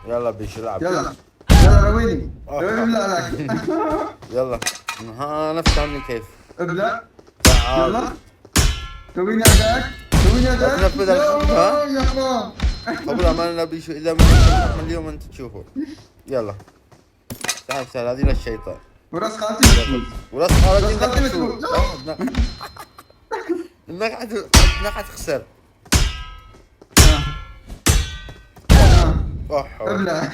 يلا بيش العب. يلا يلا رويني رويني ابلع لك. يلا. ها نفهم كيف. ابلع. تعال. يلا رويني اداك. رويني لا اداك. تنفذ الحكم ها. يا حرام. قبل ما نبي شو اذا ما نفذ الحكم اليوم انت تشوفه. يلا. تعال تعال هذه للشيطان. وراس خالتي مفلوس. وراس خالتي راس انك خالتي تشوف. مفلوس. انك حتخسر. ابلع.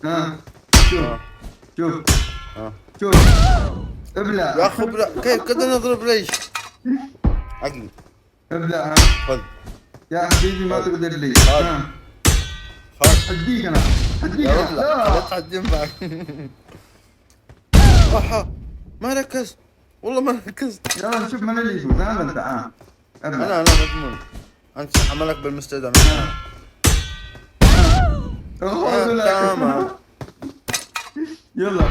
ها شوف شوف شوف ابلع. يا اخي كيف كذا نضرب ليش؟ عقلي. ابلع. خذ يا حبيبي ما تقدر لي. خذ. اديك انا اديك يا انا. رب لا تحد ينفعك. ما ركزت والله ما ركزت. يلا نشوف من اللي يفوز انا ولا انت. انا مضمون. انت عملك بالمستودع. تمام. يلا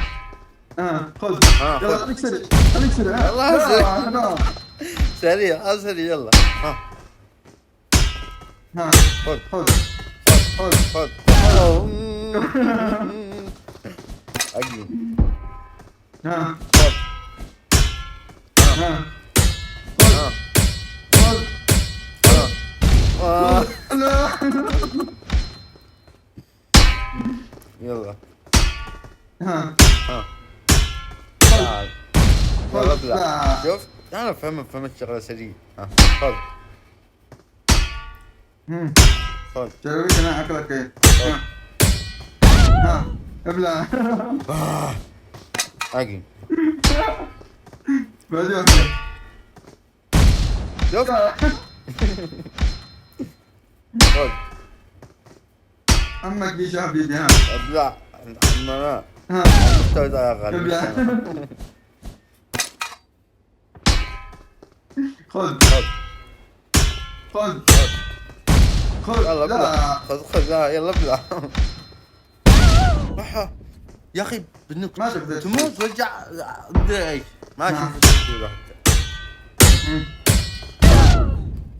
خذ. يلا خليك سريع خليك سريع. يلا سريع سريع يلا. خذ خذ خذ خذ. عقلي. خذ. يلا. تعال. يلا ابلع. شوف انا فهمت شغله سريع. خذ. خذ. جاوبك انا اكلك ايه. ابلع. عقلي. بعدين واحدة. شوف. خذ. عمك دي شاف بيدي. ابلع. عمنا. مستودع يا غالي. ابلع. خذ خذ خذ. يلا لا ابلع. خذ لا يلا ابلع. يا اخي بدك ما تقدر تموت رجع مدري ايش. ما اشوف الصورة حتى.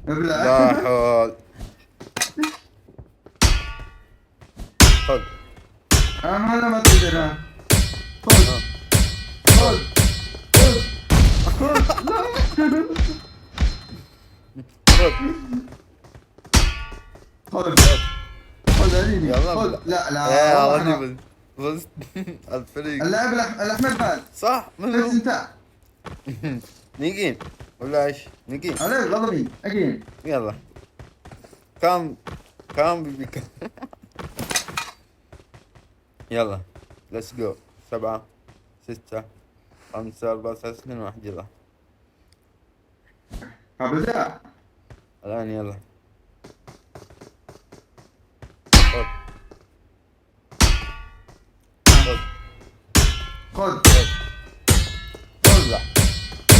ابلع. لا حول. خذ. انا ما تقدر. خذ خذ خذ. خذ. خذ خذ هذيني. يلا خذ. ابلع. لا لا يا والله رجل فزت. الفريق اللاعب الاحمد فاز. صح فزت منو؟ انت. نيجين ولا ايش؟ نيجين. عليك غضبي اكيد. يلا. كم بيبي كم. يلا ليتس جو. 7 6 5 4 3 2 1 يلا. ابدا. الآن يلا. خذ خذ خذ لا.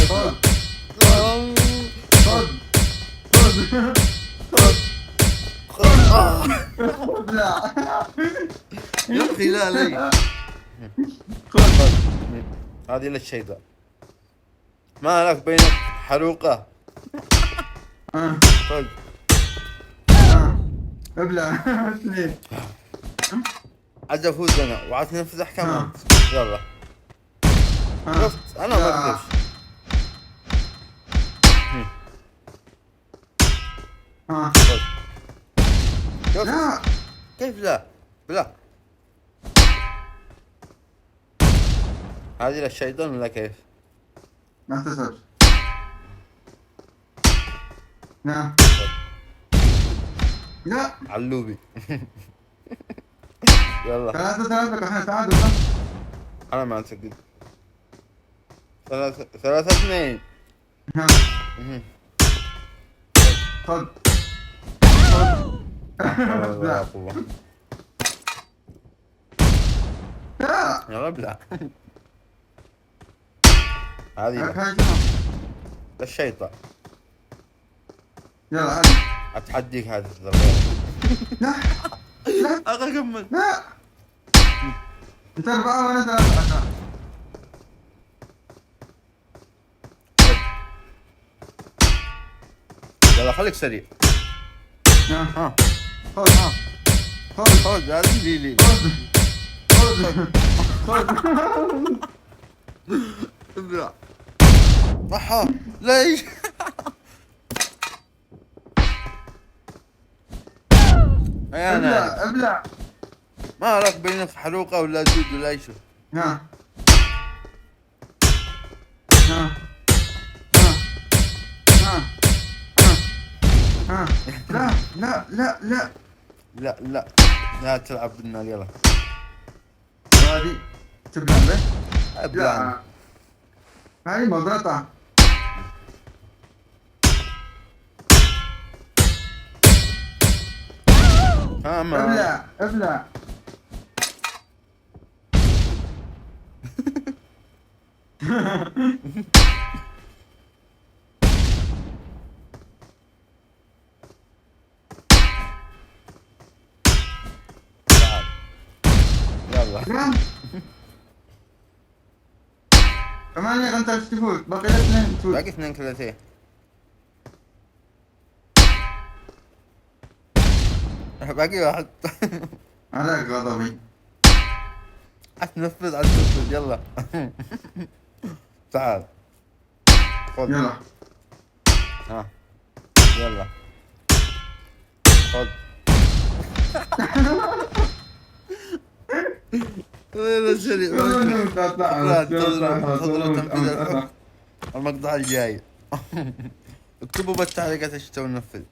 خذ خذ خذ خذ. لا يا أخي لا لي. خذ. هذه للشيطان. ما لك بينك حروقة. خذ. ابلع. اثنين. عاد افوز انا وعاد تنفذ احكام. يلا. شفت انا ما اقدرش. خذ. شفت لا كيف لا؟ بلا. هذه للشيطان ولا كيف؟ ما تسر. لا لا. علوبي. يلا. 3-3 احنا تعادل صح؟ انا ما اعتقد. 3-2. خذ لا خذ. قوة. لا يلا ابلع. هذه لا. للشيطان. يلا عادي. اتحديك هذه الضربات. لا لا اخي كمل. لا. انت 4 وانا 3. يلا خليك سريع. ها خذ ها خذ خذ هذه لي خذ خذ خذ. ابلع. احا ليش؟ يا نايم ابلع ابلع. ما لك بينك حروقه ولا دود ولا اي شيء. ها ها ها ها ها. لا لا لا لا. لا لا لا تلعب بالنار يلا. هذه تبلع به؟ ابلع. لا هذه مضغطة. ها ما ابلع ابلع. تعال. يلا كم؟ 8 5 تفوت، باقي لك 2 تفوت. باقي 2 3. باقي واحد. على غضبي. اتنفذ اتنفذ يلا. تعال خذ. يلا. ها يلا خذ. يلا سريع. لا تنتظروا تنفيذ الحكم المقطع الجاي. اكتبوا بالتعليقات ايش تسوي ننفذ.